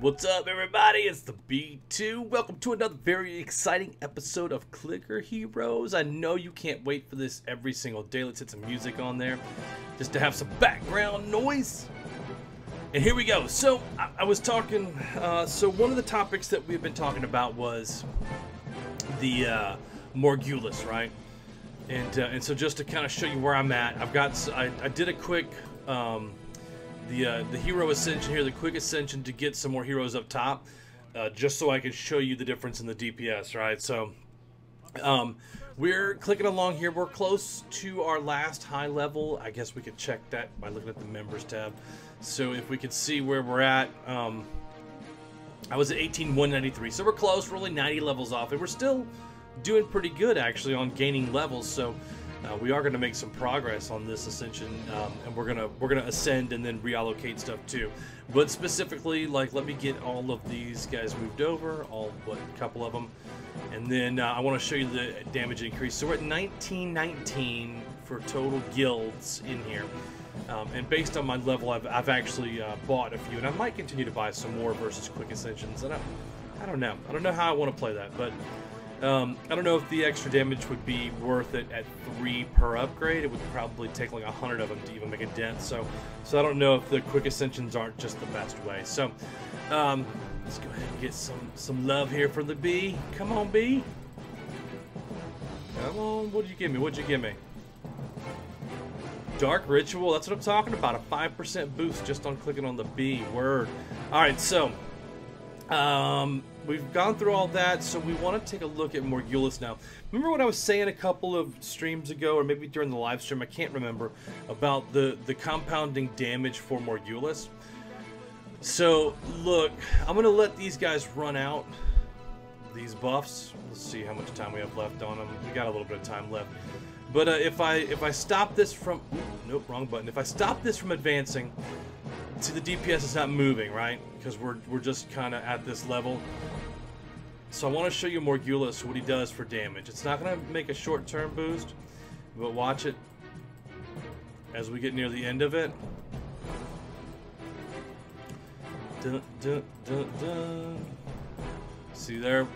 What's up, everybody? It's the B2. Welcome to another very exciting episode of Clicker Heroes. I know you can't wait for this every single day. Let's hit some music on there just to have some background noise. And here we go. So I was talking, so one of the topics that we've been talking about was the Morgulus, right? And so just to kind of show you where I'm at, I did a quick the hero ascension here, the quick ascension to get some more heroes up top, just so I can show you the difference in the DPS, right? So we're clicking along here. We're close to our last high level. I guess we could check that by looking at the members tab. So if we could see where we're at, I was at 18,193, so we're close. We're only 90 levels off, and we're still doing pretty good actually on gaining levels. So we are going to make some progress on this ascension, and we're gonna ascend and then reallocate stuff too. But specifically, like, let me get all of these guys moved over, a couple of them, and then I want to show you the damage increase. So we're at 1919 for total guilds in here, and based on my level, I've actually bought a few, and I might continue to buy some more versus quick ascensions. And I don't know how I want to play that, but I don't know if the extra damage would be worth it at 3 per upgrade. It would probably take like 100 of them to even make a dent. So I don't know if the quick ascensions aren't just the best way. So let's go ahead and get some love here for the B. Come on, B. Come on. What'd you give me? What'd you give me? Dark Ritual. That's what I'm talking about. A 5% boost just on clicking on the B. Word. All right. So we've gone through all that, so we want to take a look at Morgulus now. Remember what I was saying a couple of streams ago, or maybe during the live stream, I can't remember, about the compounding damage for Morgulus? So, look, I'm going to let these guys run out, these buffs. Let's see how much time we have left on them. We got a little bit of time left. But if I stop this from... Nope, wrong button. If I stop this from advancing... See, the DPS is not moving, right? Because we're just kind of at this level. So I want to show you Morgulus, what he does for damage. It's not going to make a short-term boost, but watch it as we get near the end of it. Dun, dun, dun, dun. See there?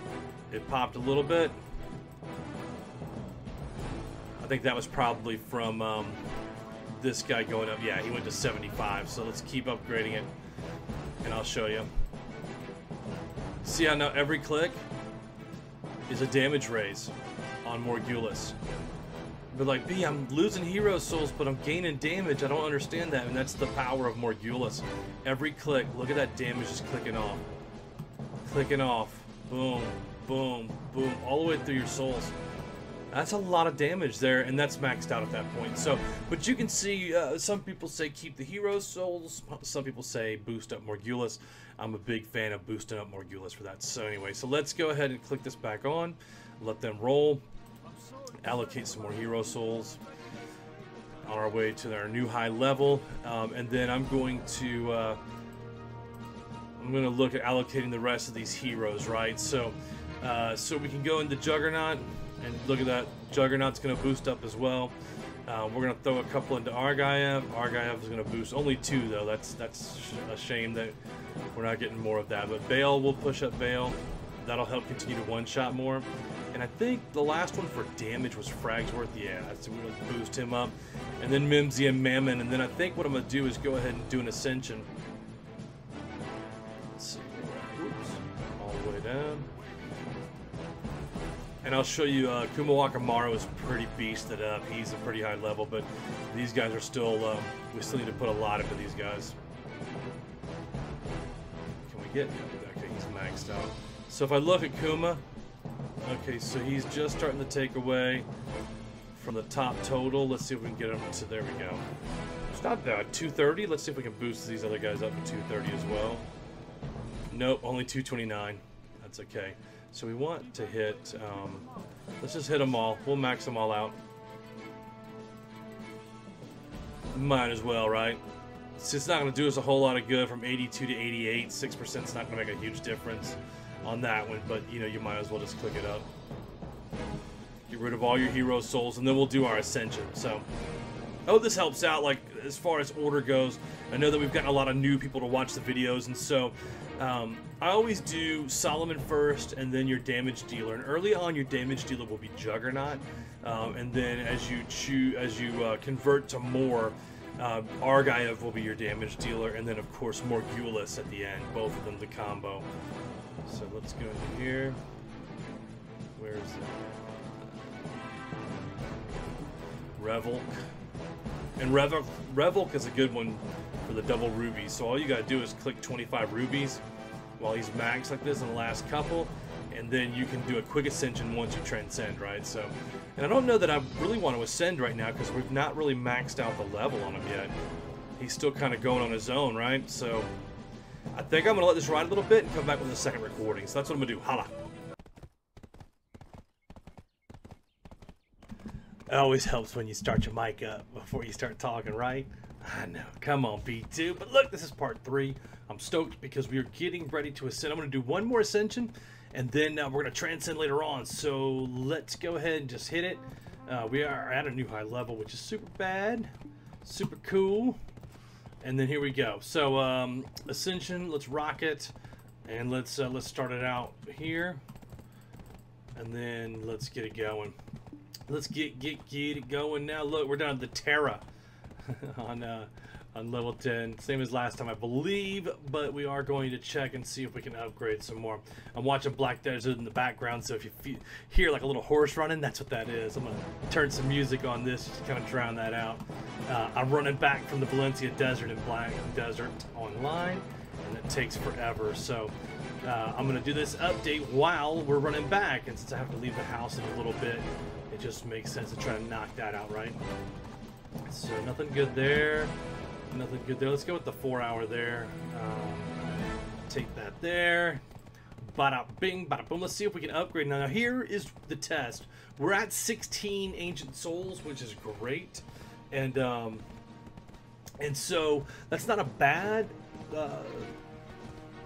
It popped a little bit. I think that was probably from... this guy going up. Yeah, he went to 75, so let's keep upgrading it, and I'll show you. See how now every click is a damage raise on Morgulus. But like, B, I'm losing hero souls, but I'm gaining damage. I don't understand that, and that's the power of Morgulus. Every click, look at that damage just clicking off. Clicking off. Boom, boom, boom, all the way through your souls. That's a lot of damage there, and that's maxed out at that point. So, but you can see, some people say keep the hero souls. Some people say boost up Morgulus. I'm a big fan of boosting up Morgulus for that. So anyway, so let's go ahead and click this back on. Let them roll. Allocate some more hero souls on our way to our new high level. And then I'm going to look at allocating the rest of these heroes, right? So, so we can go into Juggernaut. And look at that, Juggernaut's going to boost up as well. We're going to throw a couple into Argiev. Argiev is going to boost only 2 though. That's a shame that we're not getting more of that. But Bale will push up Bale. That'll help continue to one-shot more. And I think the last one for damage was Fragsworth. Yeah, so we're going to boost him up. And then Mimsy and Mammon. And then I think what I'm going to do is go ahead and do an Ascension. Let's see. Oops. All the way down. And I'll show you, Kumawaka Maru is pretty beasted up. He's a pretty high level, but these guys are still, we still need to put a lot into these guys. Can we get, okay, he's maxed out. So if I look at Kuma, okay, so he's just starting to take away from the top total. Let's see if we can get him to, there we go. It's not 230. Let's see if we can boost these other guys up to 230 as well. Nope, only 229. That's okay. So we want to hit, let's just hit them all. We'll max them all out. Might as well, right? It's not going to do us a whole lot of good from 82 to 88. 6% is not going to make a huge difference on that one, but you know, you might as well just click it up. Get rid of all your hero souls, and then we'll do our ascension. So Oh, this helps out, like, as far as order goes. I know that we've gotten a lot of new people to watch the videos, and so I always do Solomon first, and then your damage dealer. And early on, your damage dealer will be Juggernaut, and then as you convert to more, Argive will be your damage dealer, and then of course Morgulus at the end. Both of them the combo. So let's go into here. Where is it? Revolk. And Revolk is a good one for the double rubies. So all you gotta do is click 25 rubies while he's maxed like this in the last couple, and then you can do a quick ascension once you transcend, right? So, and I don't know that I really want to ascend right now because we've not really maxed out the level on him yet. He's still kind of going on his own, right? So I think I'm gonna let this ride a little bit and come back with a second recording. So that's what I'm gonna do. Holla. It always helps when you start your mic up before you start talking, right? I know. Come on, B2. But look, this is part 3. I'm stoked because we are getting ready to ascend. I'm going to do one more ascension, and then we're going to transcend later on. So let's go ahead and just hit it. We are at a new high level, which is super bad, super cool. And then here we go. So ascension, let's rock it, and let's start it out here, and then let's get it going. Let's get it going now. Look, we're down to the Terra on level 10, same as last time, I believe. But we are going to check and see if we can upgrade some more. I'm watching Black Desert in the background, so if you hear like a little horse running, that's what that is. I'm gonna turn some music on this just to kind of drown that out. I'm running back from the Valencia Desert in Black Desert Online, and it takes forever. So I'm gonna do this update while we're running back, and since I have to leave the house in a little bit, it just makes sense to try to knock that out, right? So nothing good there. Nothing good there. Let's go with the 4-hour there. Take that there. Bada bing, bada boom. Let's see if we can upgrade. Now here is the test. We're at 16 ancient souls, which is great. And so that's not a bad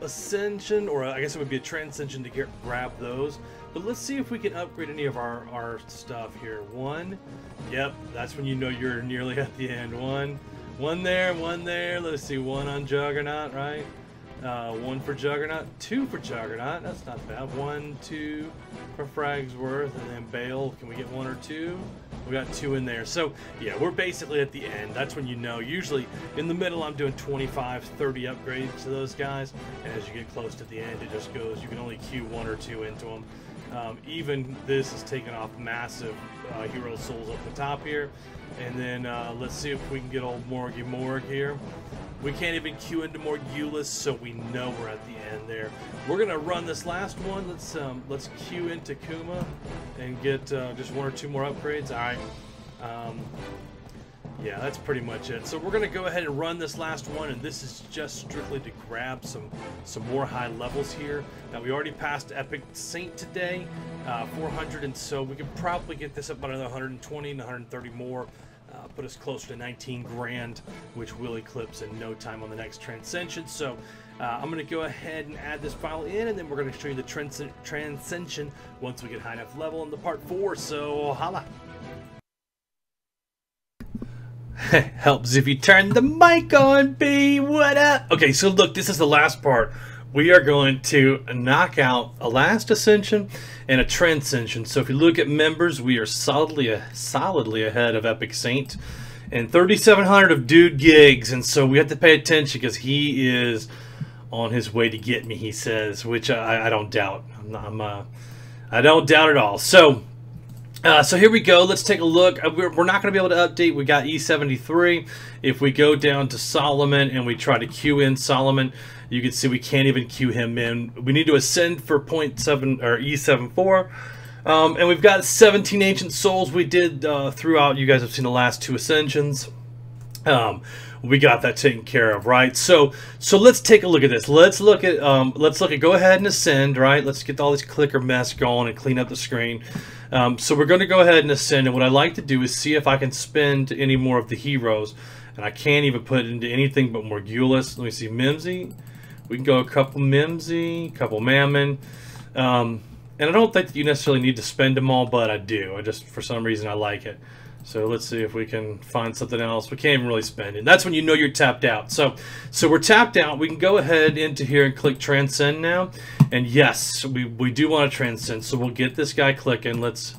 ascension, or I guess it would be a transcension to grab those. But let's see if we can upgrade any of our stuff here. 1. Yep, that's when you know you're nearly at the end. One there, 1 there. Let's see, 1 on Juggernaut, right? 1 for Juggernaut, 2 for Juggernaut. That's not bad. 1, 2 for Fragsworth, and then Bale. Can we get 1 or 2? We got 2 in there. So yeah, we're basically at the end. That's when you know. Usually in the middle, I'm doing 25, 30 upgrades to those guys, and as you get close to the end, it just goes. You can only queue 1 or 2 into them. Even this is taking off massive hero souls up the top here. And then let's see if we can get old Morg here. We can't even queue into Morgulus, so we know we're at the end there. We're gonna run this last one. Let's queue into Kuma and get just 1 or 2 more upgrades. All right. Yeah, that's pretty much it. So we're gonna go ahead and run this last one, and this is just strictly to grab some more high levels here. Now we already passed Epic Saint today, 400, and so we could probably get this up by another 120 and 130 more. Put us closer to 19 grand, which will eclipse in no time on the next Transcension. So I'm going to go ahead and add this file in, and then we're going to show you the Transcension once we get high enough level in the part 4. So holla. Helps if you turn the mic on, B. What up? Okay, so look, this is the last part. We are going to knock out a last ascension and a transcension. So if you look at members, we are solidly ahead of Epic Saint, and 3,700 of Dude Gigs. And so we have to pay attention because he is on his way to get me, he says, which I don't doubt. I don't doubt at all. So here we go. Let's take a look. We're not going to be able to update. We got E73. If we go down to Solomon and we try to queue in Solomon, you can see we can't even queue him in. We need to ascend for 0.7 or E74. And we've got 17 ancient souls we did throughout. You guys have seen the last 2 ascensions. We got that taken care of, right? So let's take a look at this. Let's look at go ahead and ascend, right? Let's get all this clicker mess going and clean up the screen. So we're going to go ahead and ascend, and what I like to do is see if I can spend any more of the heroes, and I can't even put it into anything but Morgulus. Let me see, Mimsy. We can go a couple Mimsy, couple Mammon, and I don't think that you necessarily need to spend them all, but I do. I just, for some reason, I like it. So let's see if we can find something else. We can't even really spend it. That's when you know you're tapped out. So we're tapped out. We can go ahead into here and click Transcend now. And yes, we do want to Transcend. So we'll get this guy clicking. Let's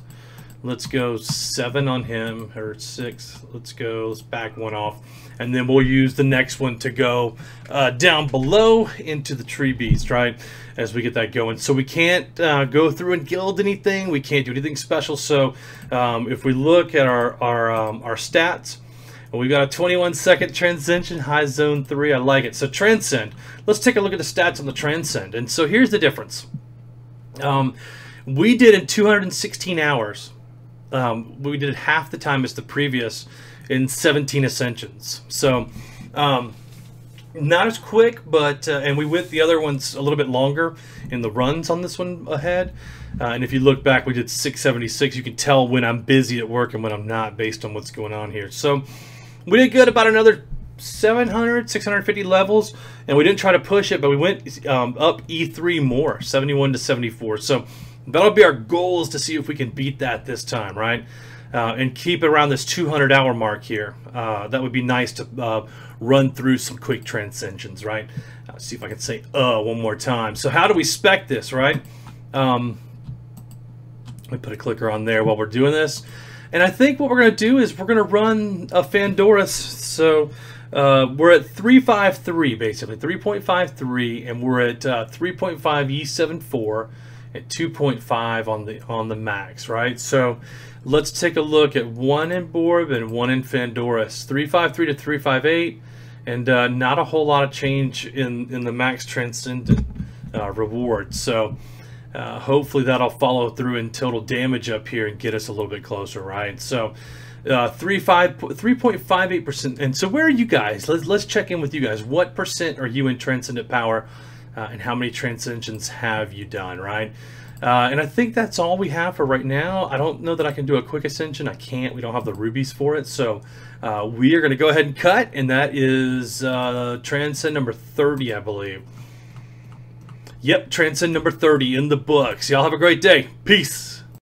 go 7 on him, or 6. Let's back 1 off. And then we'll use the next one to go down below into the tree beast, right? As we get that going. So we can't go through and guild anything. We can't do anything special. So if we look at our stats, we've got a 21-second Transcension, high zone 3. I like it. So Transcend. Let's take a look at the stats on the Transcend. And so here's the difference. We did in 216 hours. We did half the time as the previous in 17 ascensions. So not as quick, but and we went the other ones a little bit longer in the runs on this one ahead. And if you look back, we did 676. You can tell when I'm busy at work and when I'm not based on what's going on here. So we did good, about another 700, 650 levels, and we didn't try to push it, but we went up E3 more, 71 to 74. So that'll be our goal, is to see if we can beat that this time, right? And keep it around this 200-hour mark here. That would be nice to run through some quick Transcensions, right? See if I can say one more time. So how do we spec this, right? Let me put a clicker on there while we're doing this. And I think what we're going to do is we're going to run a Fandoris. So we're at 3.53, basically, 3.53, and we're at 3.5 E74 at 2.5 on the max, right? So let's take a look at 1 in Borb and 1 in Fandoris, 353 to 358, and not a whole lot of change in the max Transcendent reward. So hopefully that'll follow through in total damage up here and get us a little bit closer, right? So 3.58%. And so where are you guys? Let's check in with you guys. What percent are you in Transcendent power? And how many Transcensions have you done, right? And I think that's all we have for right now. I don't know that I can do a quick ascension. I can't. We don't have the rubies for it. So we are going to go ahead and cut, and that is Transcend number 30, I believe. Yep, Transcend number 30 in the books. Y'all have a great day. Peace.